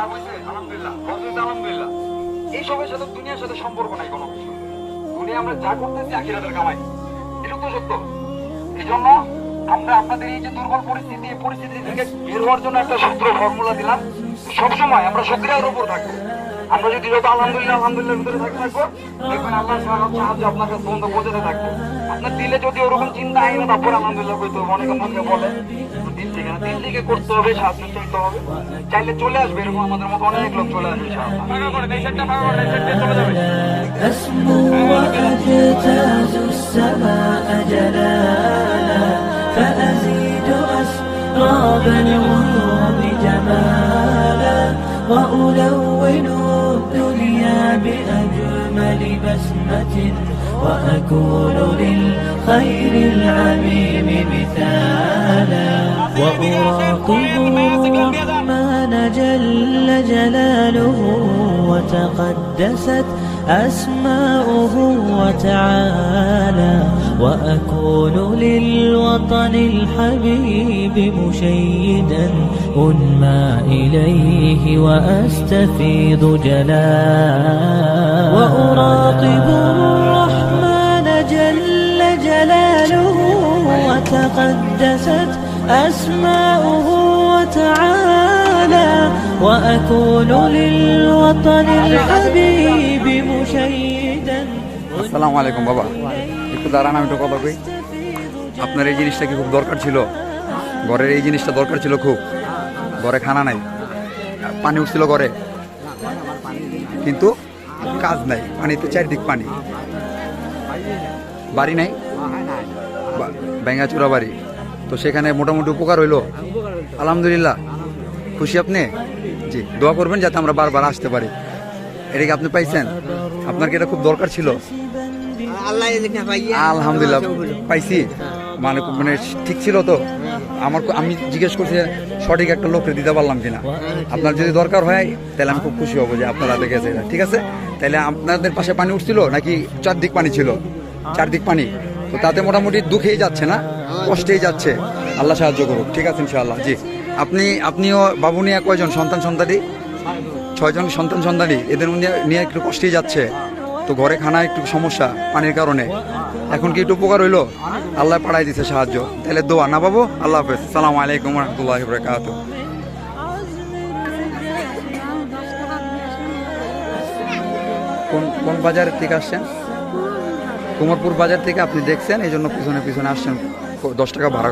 লাভ হয়েছে আলহামদুলিল্লাহ, আলহামদুলিল্লাহ। এইসবের সাথে দুনিয়ার সাথে সম্পর্ক নাই কোনো কিছু। দুনিয়া আমরা যা করতেছি আখিরাতের কামাই, এটা তো সত্য। এই জন্য আমরা আপনাদের এই যে দুর্বল পরিস্থিতি, এই পরিস্থিতি থেকে বের হওয়ার জন্য একটা সূত্র ফর্মুলা দিলাম। সবসময় আমরা শুকরিয়ার উপর থাকবো। আমরা যদি যত আলহামদুলিল্লাহ আলহামদুলিল্লাহ ভিতরে থাকবো, দেখবেন আল্লাহর সাহায্য আপনার কাছে বন্ধ বোঝাতে থাকবে। আপনার দিলে যদি ওরকম চিন্তা আই না, তারপর আলহামদুলিল্লাহ কইতে হবে। অনেকে মনে বলে দিল থেকে করতে হবে, সাহায্য চাইতে হবে। চাইলে চলে আসবে, এরকম আমাদের মতো অনেক লোক চলে আসবে أسمو وأجتاز السماء جلالا فأزيد أسراب الغيوم جمالا وألون الدنيا بأجمل بسمة وأكون للخير العميم مثالا وأراقب الرحمن جل جلاله وتقدست أسماؤه وتعالى وأكون للوطن الحبيب مشيدا أنمى إليه وأستفيض جلالا وأراقب الرحمن جل جلاله وتقدست أسماؤه وتعالى وأكون للوطن الحبيب مشيدا আসসালামু আলাইকুম বাবা, একটু দাঁড়ান, আমি একটু কথা কই। আপনার এই জিনিসটা কি খুব দরকার ছিল? ঘরের এই জিনিসটা দরকার ছিল খুব। ঘরে খানা নাই, পানি উঠছিল ঘরে, কিন্তু কাজ নাই, পানিতে চারদিক পানি, বাড়ি নাই, ব্যাঙ্গাচূড়া বাড়ি। তো সেখানে মোটামুটি উপকার হইলো, আলহামদুলিল্লাহ। খুশি আপনি? জি, দোয়া করবেন যাতে আমরা বারবার আসতে পারি। এটা কি আপনি পাইছেন? আপনার কি এটা খুব দরকার ছিল? আলহামদুলিল্লাহ পাইছি। মানে মানে ঠিক ছিল তো? আমি জিজ্ঞেস করছি সঠিক একটা লোককে দিতে পারলাম কিনা। আপনার যদি দরকার হয় তাহলে আমি খুব খুশি হবো যে আপনার হাতে গেছে। ঠিক আছে, তাহলে আপনাদের পাশে পানি উঠছিল নাকি চারদিক পানি ছিল? চারদিক পানি, তো তাতে মোটামুটি দুঃখেই যাচ্ছে না, কষ্টেই যাচ্ছে। আল্লাহ সাহায্য করুক। ঠিক আছে ইনশাআল্লাহ। জি, আপনিও বাবু নিয়ে কয়জন সন্তানি? 6 জন সন্তানি। এদের নিয়ে একটু কষ্টেই যাচ্ছে। তো ঘরে খানা একটু সমস্যা পানির কারণে। এখন কি একটু উপকার হইলো? আল্লাহ পাঠাই দিচ্ছে সাহায্য। তাহলে দোয়া না বাবু? আল্লাহ হাফেজ। আসসালামু আলাইকুম ওয়া রাহমাতুল্লাহি ওয়া বারাকাতুহু। কোন বাজার থেকে আসছেন? কুমারপুর বাজার থেকে আপনি দেখছেন, এই জন্য পিছনে আসছেন 10 টাকা ভাড়া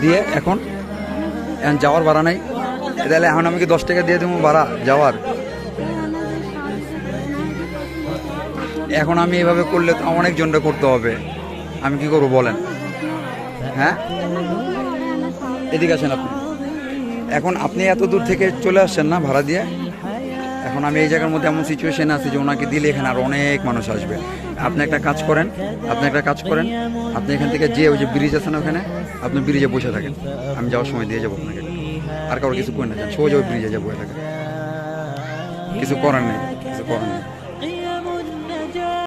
দিয়ে এখন যাওয়ার ভাড়া নাই। তাহলে এখন আমি কি 10 টাকা দিয়ে দেবো ভাড়া যাওয়ার? এখন আমি এভাবে করলে তো অনেকজনটা করতে হবে, আমি কি করবো বলেন? হ্যাঁ, এদিকে আসেন আপনি। এখন আপনি এত দূর থেকে চলে আসছেন না ভাড়া দিয়ে। এখন আমি এই জায়গার মধ্যে এমন সিচুয়েশনে আছি যে ওনাকে দিলে এখানে আর অনেক মানুষ আসবে। আপনি একটা কাজ করেন, আপনি এখান থেকে যে ওই যে ব্রিজ আছে না, ওখানে আপনি ব্রিজে বসে থাকেন, আমি যাওয়ার সময় দিয়ে যাবো আপনাকে। আর কারো কিছু করে না, সোজা ওই ব্রিজে যাবো, থাকে কিছু করার নেই।